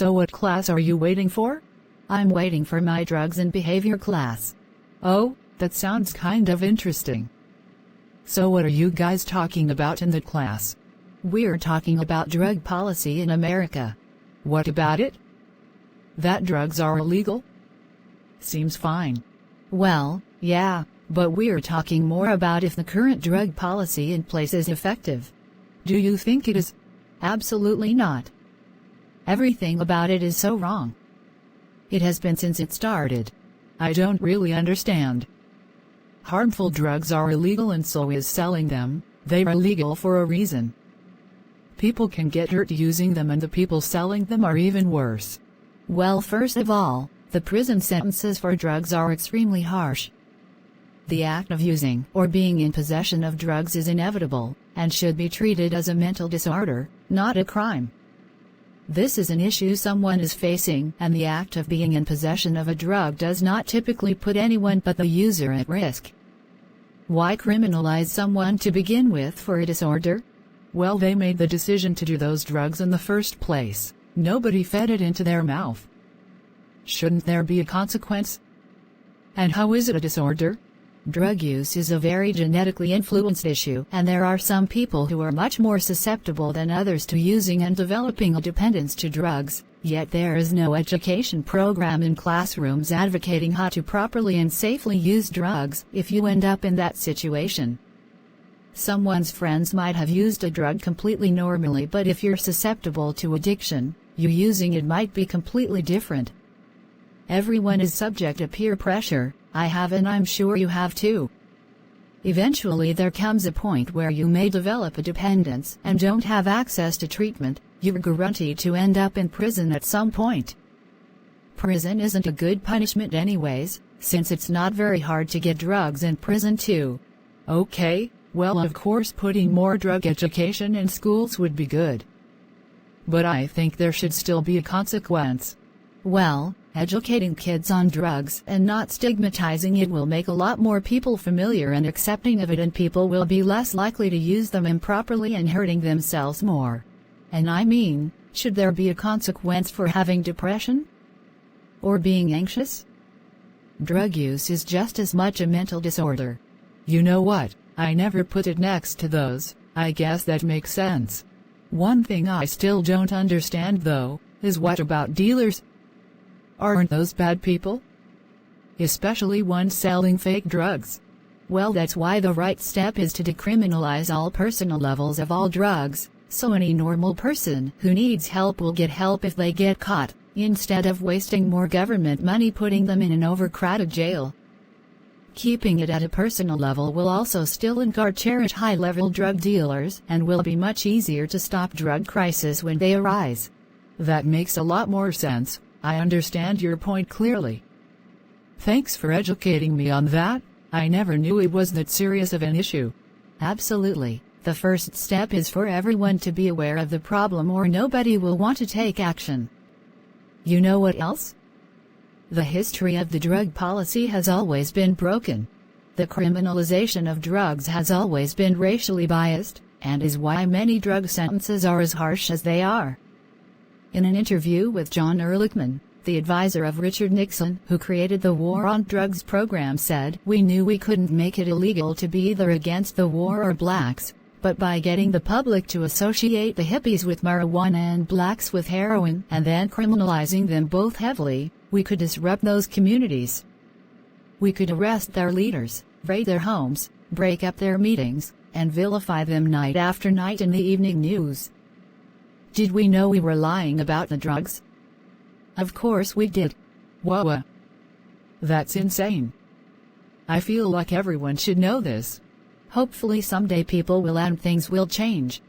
So what class are you waiting for? I'm waiting for my drugs and behavior class. Oh, that sounds kind of interesting. So what are you guys talking about in the class? We're talking about drug policy in America. What about it? That drugs are illegal? Seems fine. Well, yeah, but we're talking more about if the current drug policy in place is effective. Do you think it is? Absolutely not. Everything about it is so wrong. It has been since it started. I don't really understand. Harmful drugs are illegal and so is selling them. They're illegal for a reason. People can get hurt using them and the people selling them are even worse. Well, first of all, the prison sentences for drugs are extremely harsh. The act of using or being in possession of drugs is inevitable, and should be treated as a mental disorder, not a crime. This is an issue someone is facing, and the act of being in possession of a drug does not typically put anyone but the user at risk. Why criminalize someone to begin with for a disorder? Well, they made the decision to do those drugs in the first place. Nobody fed it into their mouth. Shouldn't there be a consequence? And how is it a disorder? Drug use is a very genetically influenced issue, and there are some people who are much more susceptible than others to using and developing a dependence to drugs, yet there is no education program in classrooms advocating how to properly and safely use drugs if you end up in that situation. Someone's friends might have used a drug completely normally, but if you're susceptible to addiction, you using it might be completely different. Everyone is subject to peer pressure. I have, and I'm sure you have too. Eventually there comes a point where you may develop a dependence and don't have access to treatment. You're guaranteed to end up in prison at some point. Prison isn't a good punishment anyways, since it's not very hard to get drugs in prison too. Okay, well, of course putting more drug education in schools would be good. But I think there should still be a consequence. Well, educating kids on drugs and not stigmatizing it will make a lot more people familiar and accepting of it, and people will be less likely to use them improperly and hurting themselves more. And I mean, should there be a consequence for having depression? Or being anxious? Drug use is just as much a mental disorder. You know what, I never put it next to those. I guess that makes sense. One thing I still don't understand though, is what about dealers? Aren't those bad people? Especially ones selling fake drugs. Well, that's why the right step is to decriminalize all personal levels of all drugs, so any normal person who needs help will get help if they get caught, instead of wasting more government money putting them in an overcrowded jail. Keeping it at a personal level will also still incarcerate high-level drug dealers and will be much easier to stop drug crises when they arise. That makes a lot more sense. I understand your point clearly. Thanks for educating me on that. I never knew it was that serious of an issue. Absolutely. The first step is for everyone to be aware of the problem, or nobody will want to take action. You know what else? The history of the drug policy has always been broken. The criminalization of drugs has always been racially biased, and is why many drug sentences are as harsh as they are. In an interview with John Ehrlichman, the advisor of Richard Nixon, who created the War on Drugs program, said, "We knew we couldn't make it illegal to be either against the war or blacks, but by getting the public to associate the hippies with marijuana and blacks with heroin, and then criminalizing them both heavily, we could disrupt those communities. We could arrest their leaders, raid their homes, break up their meetings, and vilify them night after night in the evening news." Did we know we were lying about the drugs? Of course we did. Whoa. That's insane. I feel like everyone should know this. Hopefully someday people will, and things will change.